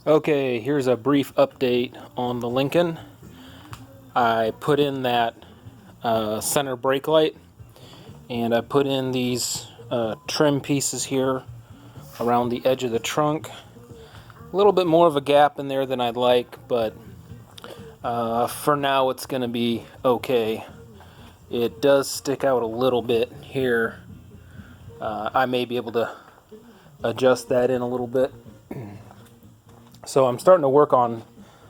Okay, here's a brief update on the Lincoln. I put in that center brake light, and I put in these trim pieces here around the edge of the trunk. A little bit more of a gap in there than I'd like, but for now it's going to be okay. It does stick out a little bit here. I may be able to adjust that in a little bit. So I'm starting to work on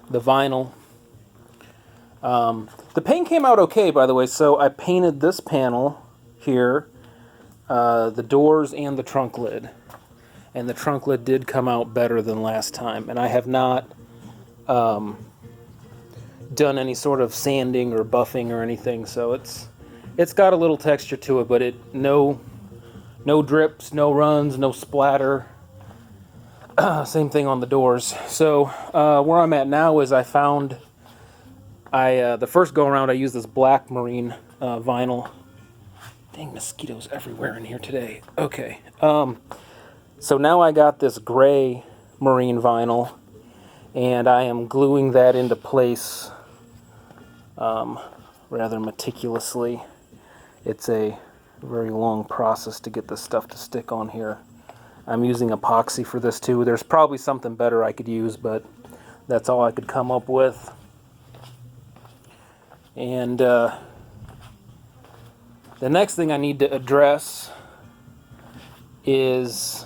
the vinyl. The paint came out okay, by the way. So I painted this panel here, the doors and the trunk lid. And the trunk lid did come out better than last time. And I have not done any sort of sanding or buffing or anything. So it's got a little texture to it, but no drips, no runs, no splatter. Same thing on the doors. So where I'm at now is I found, the first go around I used this black marine vinyl. Dang, mosquitoes everywhere in here today. Okay. So now I got this gray marine vinyl, and I am gluing that into place rather meticulously. It's a very long process to get this stuff to stick on here. I'm using epoxy for this too. There's probably something better I could use, but that's all I could come up with. And the next thing I need to address is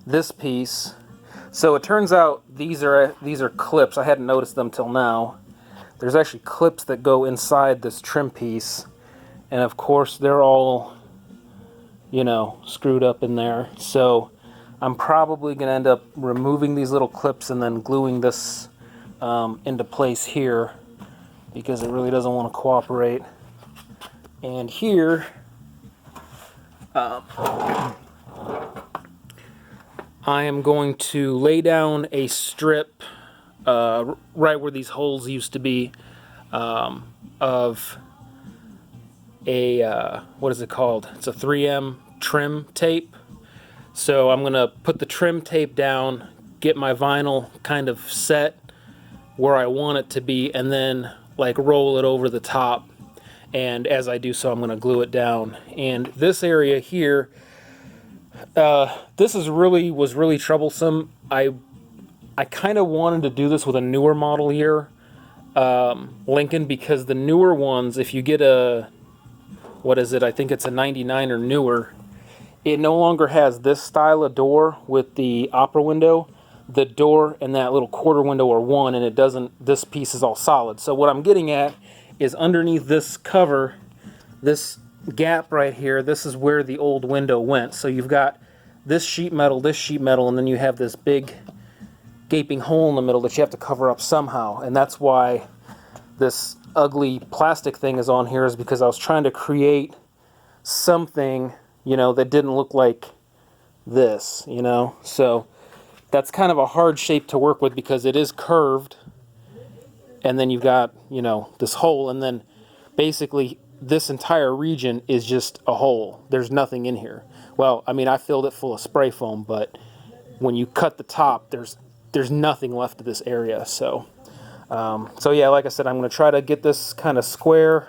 this piece. So it turns out these are clips. I hadn't noticed them till now. There's actually clips that go inside this trim piece, and of course they're all, screwed up in there. So I'm probably going to end up removing these little clips and then gluing this into place here, because it really doesn't want to cooperate. And here, I am going to lay down a strip right where these holes used to be of a, what is it called? It's a 3M trim tape. So I'm going to put the trim tape down, get my vinyl kind of set where I want it to be, and then roll it over the top. And as I do so, I'm going to glue it down. And this area here, this was really troublesome. I kind of wanted to do this with a newer model year Lincoln, because the newer ones, if you get a, what is it? I think it's a 99 or newer. It no longer has this style of door with the opera window. The door and that little quarter window are one, and it doesn't, this piece is all solid. So what I'm getting at is underneath this cover, this gap right here, this is where the old window went. So you've got this sheet metal, and then you have this big gaping hole in the middle that you have to cover up somehow. And that's why this ugly plastic thing is on here, is because I was trying to create something, that didn't look like this, So that's kind of a hard shape to work with, because it is curved, and then you've got, this hole, and then basically this entire region is just a hole. There's nothing in here. Well, I mean, I filled it full of spray foam, but when you cut the top, there's nothing left of this area. So yeah, like I said, I'm going to try to get this kind of square.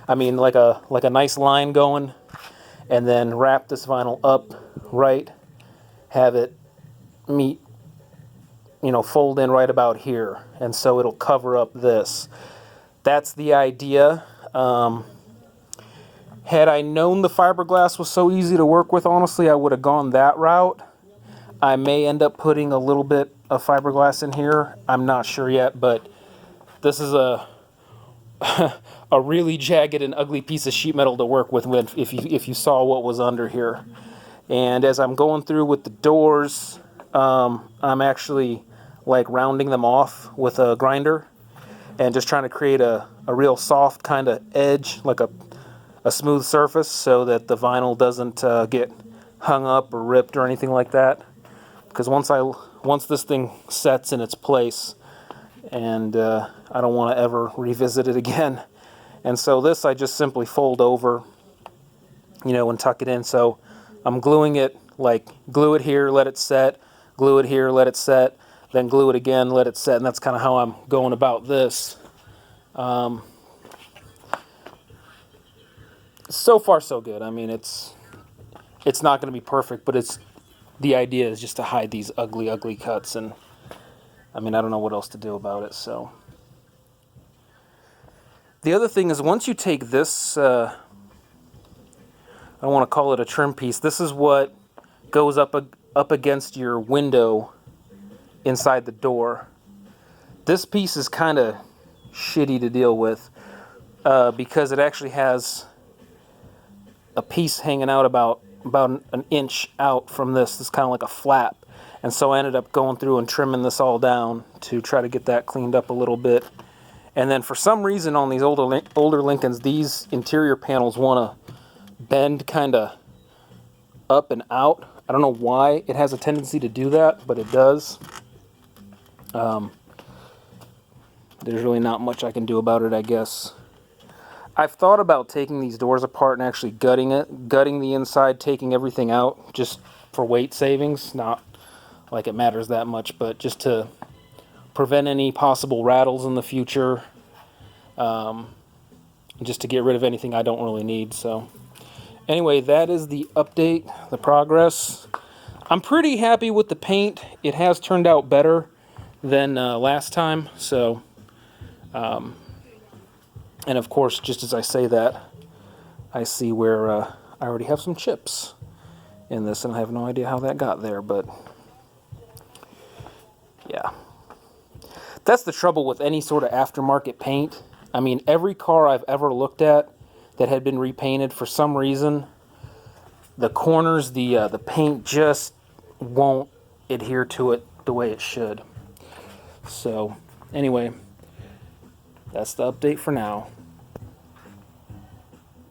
I mean, like a nice line going, and then wrap this vinyl up right, have it meet, fold in right about here, and so it'll cover up this. That's the idea. Had I known the fiberglass was so easy to work with, honestly, I would have gone that route. I may end up putting a little bit of fiberglass in here. I'm not sure yet, but this is a a really jagged and ugly piece of sheet metal to work with if you saw what was under here. And as I'm going through with the doors, I'm actually rounding them off with a grinder and just trying to create a real soft kind of edge, like a smooth surface, so that the vinyl doesn't get hung up or ripped or anything like that. Because once this thing sets in its place, and I don't want to ever revisit it again. And so this I just simply fold over, and tuck it in. So I'm gluing it, glue it here, let it set, glue it here, let it set. then glue it again, let it set, and that's kind of how I'm going about this. So far so good. I mean, it's not going to be perfect, but the idea is just to hide these ugly cuts, and I mean, I don't know what else to do about it. So the other thing is, once you take this, I don't want to call it a trim piece, this is what goes up against your window inside the door. This piece is kind of shitty to deal with because it actually has a piece hanging out about an inch out from this. It's kind of like a flap. And so I ended up going through and trimming this all down to try to get that cleaned up a little bit. And then for some reason on these older Lincolns, these interior panels want to bend kind of up and out. I don't know why it has a tendency to do that, but it does. There's really not much I can do about it, I guess. I've thought about taking these doors apart and actually gutting the inside, taking everything out, just for weight savings. Not like it matters that much, but just to prevent any possible rattles in the future. Just to get rid of anything I don't really need. So anyway, that is the update, the progress. I'm pretty happy with the paint. It has turned out better than last time. So, and of course, just as I say that, I see where I already have some chips in this, and I have no idea how that got there, but yeah. That's the trouble with any sort of aftermarket paint. I mean, every car I've ever looked at that had been repainted, for some reason, the corners, the paint just won't adhere to it the way it should. So, anyway, that's the update for now.